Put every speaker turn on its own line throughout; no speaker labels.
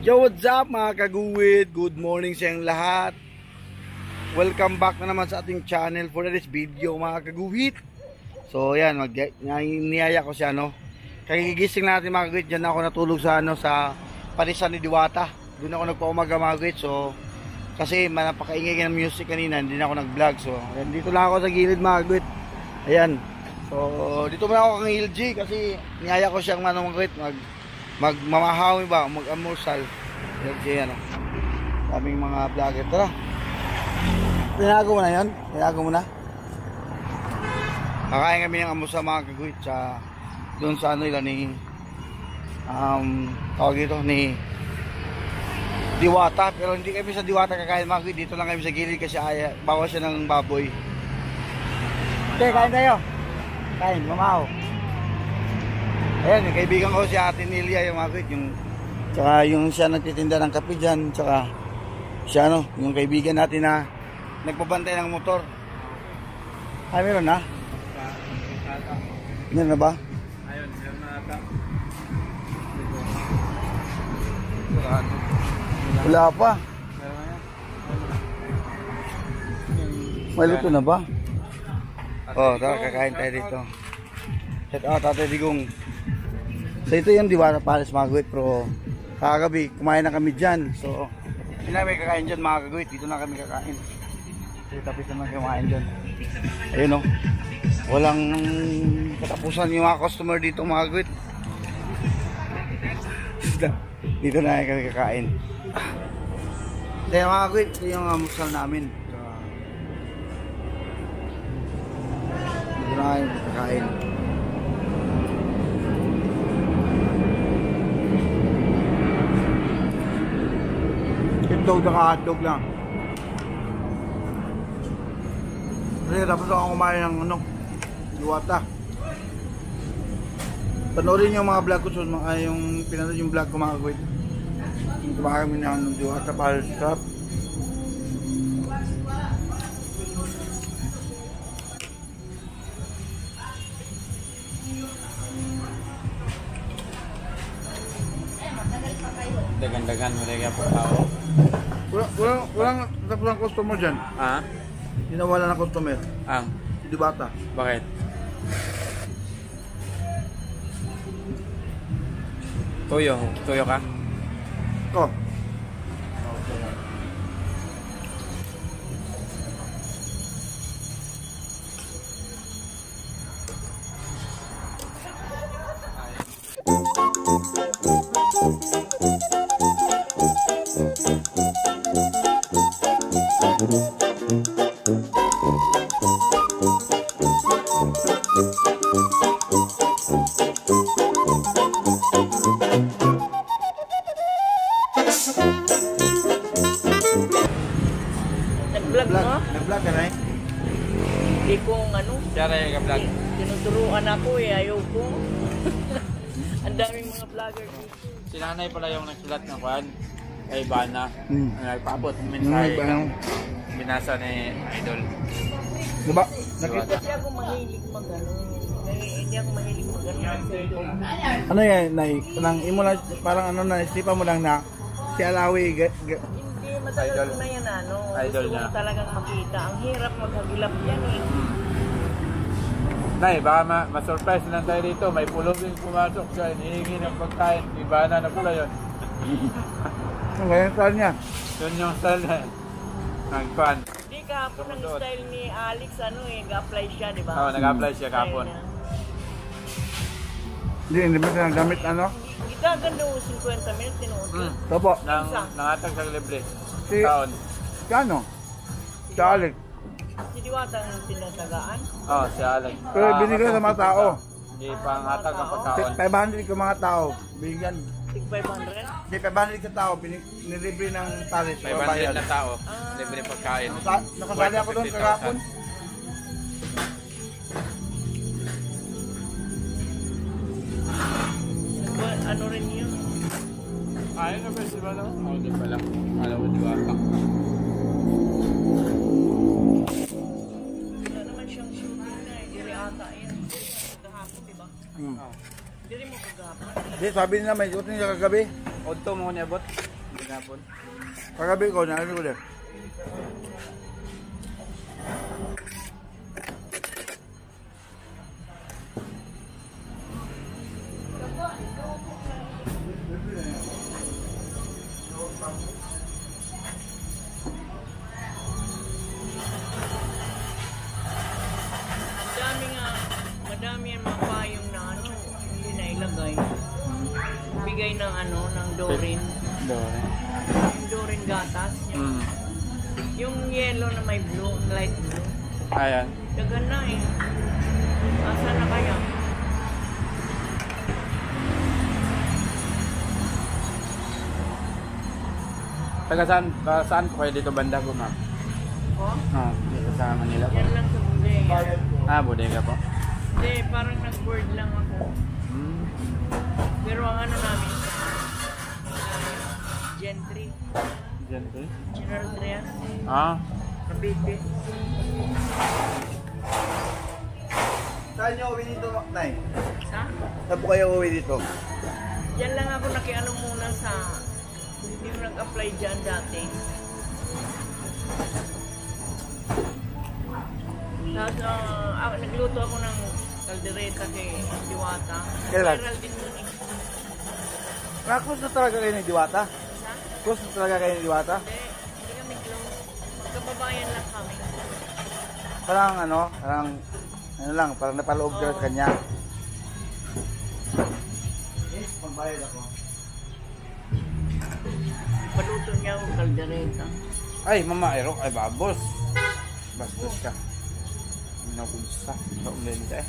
Yo, what's up mga kaguwid? Good morning sa inyong lahat. Welcome back na naman sa ating channel for this video mga kaguwid. So yan, niyaya ko siya kagigising natin mga kaguwid. Diyan ako natulog sa sa Parisan ni Diwata. Doon ako nagpaumaga mga kaguwid. So kasi napakaingay ng music kanina, hindi na ako nag-vlog. So yan, dito lang ako sa gilid mga kaguwid. Ayan. So dito muna ako kang LG kasi niyaya ko siyang mga kaguwid magmamahawi ba, mag-amursal. Yan, kaming mga vlogger. Tara, tinago mo na yan, tinago mo na. Kakain kami ng amursal mga kaguwid sa doon sa nila ni tawag dito ni Diwata. Pero hindi kami sa Diwata kakain mga kaguwid, dito lang kami sa gilid kasi bawas siya ng baboy. Okay, kain tayo, kain, mamahaw. Ayan, yung kaibigan ko si Ate Nelia, yung mga kaguwid, tsaka yung siya nagtitinda ng kape dyan, tsaka siya yung kaibigan natin na nagpabantay ng motor. Ay, meron na? Meron na ba?
Ayun, meron na ata.
Wala pa. May luto na ba? Oh, tara, kakain tayo dito. Shout out Ate Digong. So ito yung Diwata Palace mga kaguwid, pero kagabi kumain na kami dyan. So hindi na kami kakain dyan mga kaguwid, dito na kami kakain. So tapos naman kumain dyan. Ayun walang katapusan yung mga customer dito mga kaguwid. Dito na kami kakain. Kaya mga kaguwid, ito yung amusal namin. Dito na kami kakain. Hotdog na hotdog lang. Kasi tapos ako kumain ng Diwata. Panoorin yung mga vlog ko, yung pinanood yung vlog ko mga kaguwid. Yung kumain kami ng Diwata Palace Cup.
Dagan-dagan mo rin po tao.
Walang tapos ng customer dyan.
Ah?
Hindi na wala ng customer. Si Diwata.
Bakit? Tuyo ka?
Oh.
Nag-vlog mo?
Nag-vlog ka na eh?
Hindi kong
Siya rin yung vlog.
tinuturuan ako ayaw ko. Ang daming mga vlogger dito.
Si nanay pala yung nagsulat ng kwan kay Bana. Nagpaabot ng
Mensahe.
mensahe. Binasa ni Idol.
Diba? Nakita.
Kasi ako mahilig hindi ako mahilig
Ano yan, Nay? Imo na, parang isipan mo lang na si Alawi.
Hindi, matagal ko na yan
Idol
gusto
niya.
ko talagang makita. Ang hirap maghagilap yan eh.
Nay, baka ma-surprise lang tayo dito. May pulubing pumasok siya. Hinihingi ng pagkain. Di Bana na pala yun.
Ang ganyan style niya.
Yun yung style na nagkwan.
Hindi kahapon ang style ni Alex ga-apply siya, di ba?
Oo, nag-apply siya kahapon.
Hindi ba siya nagamit
Gaganda mo 50 minutes tinuod.
Topo.
Nangatag sa libre.
Si-
Taon.
Si ano? Si Alex.
Si Diwata ang tinatagaan.
Oo, si Alex.
Pero binigay sa mga tao.
Hindi pangatag ang pagkaon.
500 yung mga tao. Bigyan.
Tig 500.
Hindi, 500 ka tao. Nilibre ng talis.
500 na tao. Libre pagkain.
Nakasali ako doon kagapon.
Ano rin yun?
Ayun na festival no? Oo, di pala. Alam mo, Diwata.
Wala naman siyang shooting na eh. Diri ata yan. Kahapon, diba? Diri mo kagapon.
Hindi, sabi nila may shooting niya kagabi.
Unto mo niya bot. Ginapon.
Kagabi ko, narinig ko din.
Madami ang mga payong na ano, hindi na ilagay. Bigay ng ano, ng Dorin.
Doon.
Yung Dorin gatas. Yung yellow na may blue, light blue.
Ayan.
Dagan na eh. Asa na kaya?
Taga saan po kayo dito banda po, ma'am?
Oh?
Dito sa Manila po.
Yan lang sa bodega.
Bodega po.
Hindi, parang nag-board lang ako. Pero ang ano namin sa Gentry,
Gentry?
General Trias, Cavite.
Saan niyo uwi dito, Nay?
Sa?
Saan po kayo uwi dito?
Yan lang ako nakiano muna sa yung nag-apply dyan dati. Tapos nagluto ako ng kaldereta kay Diwata.
Kailan?
Viral din dun eh.
Close na talaga kayo ng Diwata?
Sa?
Close na talaga kayo ng Diwata?
Hindi kami close. Magkababayan lang kami.
Parang parang napaloob ka sa kanya. Yes, pagbayad ako.
Paluto niya ako kaldereta.
Ay, mama, ay babos. Bastos ka. Nakunsa. Kaulenta eh.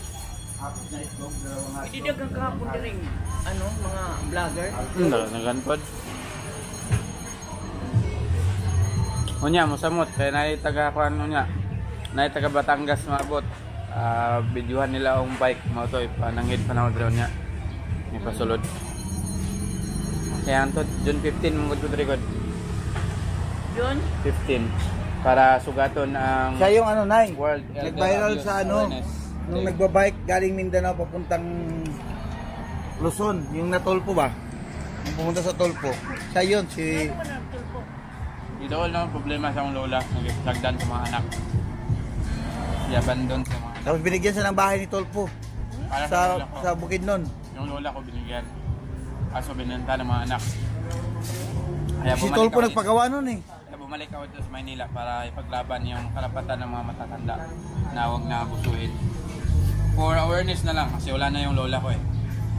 Hapos na itlog, dalawang hapos.
Hindi dagang kahapon din rin, ano, mga vlogger.
Naganpod. Unya, musamot. Kaya taga-kuhan unya. Taga Batangas maabot. Videohan nila ang bike. Mga to, panangid panahon rin niya. May pasulod. Kaya ang to, June 15 mong good record.
June?
15. Para sugaton ang
Siya yung ano, Nay,
World
nag-viral sa ano, nung nagbabike galing Mindanao papuntang Luzon, yung natulpo ba? Yung pumunta sa tulpo. Siya yun, si...
Ano ba nagtulpo?
Dito wala naman problema sa akong lola. Nag-lagdan sa mga anak. Abandon sa mga anak.
Tapos binigyan siya ng bahay ni Tulpo
Para
sa
lola ko.
sa Bukidnon.
Yung lola ko binigyan. Kaso binenta ng mga anak. Kaya
Si
bumalik
Tulpo
ako
nagpagawa nun eh.
Kaya bumalik ako dito sa Maynila para ipaglaban yung karapatan ng mga matatanda na huwag na abusuhin. For awareness na lang kasi wala na yung lola ko eh.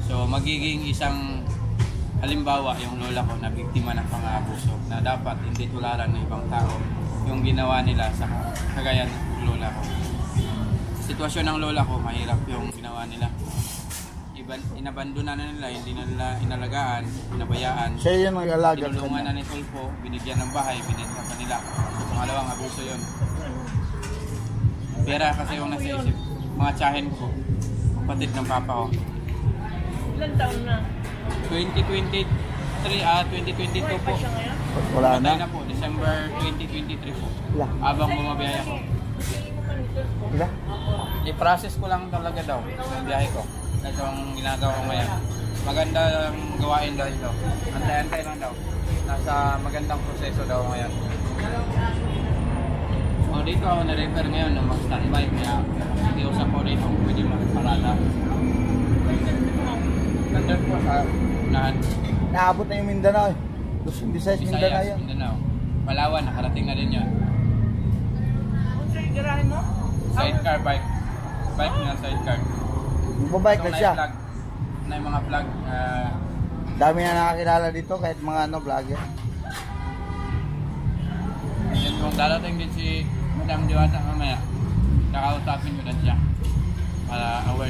So magiging isang halimbawa yung lola ko na biktima ng pang-aabuso na dapat hindi tularan ng ibang tao yung ginawa nila sa kagaya ng lola ko. Sitwasyon ng lola ko, mahirap yung ginawa nila. Inabandona na nila, hindi na nila inalagaan, inabayaan.
Siya yung nag-alaga sa
Tinulungan na
kanya.
ni Tulpo, binigyan ng bahay, binenta pa nila. Pangalawang abuso yun. Pera kasi yung nasa isip. Mga tsahin ko, kapatid ng papa ko.
Ilan taon na?
2022
Buhay
po.
pa siya ngayon?
Wala
Patay
na.
na po, December 2023 po.
Wala.
Habang bumabiyaya ko.
Wala.
I-process ko lang talaga daw yung biyahe ko. Ito ang ginagawa ko ngayon. Magandang gawain daw ito. Antay-antay lang daw. Nasa magandang proseso daw ngayon. O dito ako na-refer ngayon na mag-standby. Kaya iusap ko dito kung pwede magparada. Nandun po sa unahan.
Naabot na yung Mindanao eh. Luzon, Visayas, Mindanao
Visayas,
yan.
Mindanao. Palawan, nakarating na din yun.
Kung sa'yo garahin mo?
Sidecar bike. Bike na sidecar.
Magbabike na siya.
Na yung mga vlog.
Dami na nakakilala dito kahit mga ano, vlogger.
Yan kung darating din si Madam Diwata mamaya. Kakausapin ko na siya. Para aware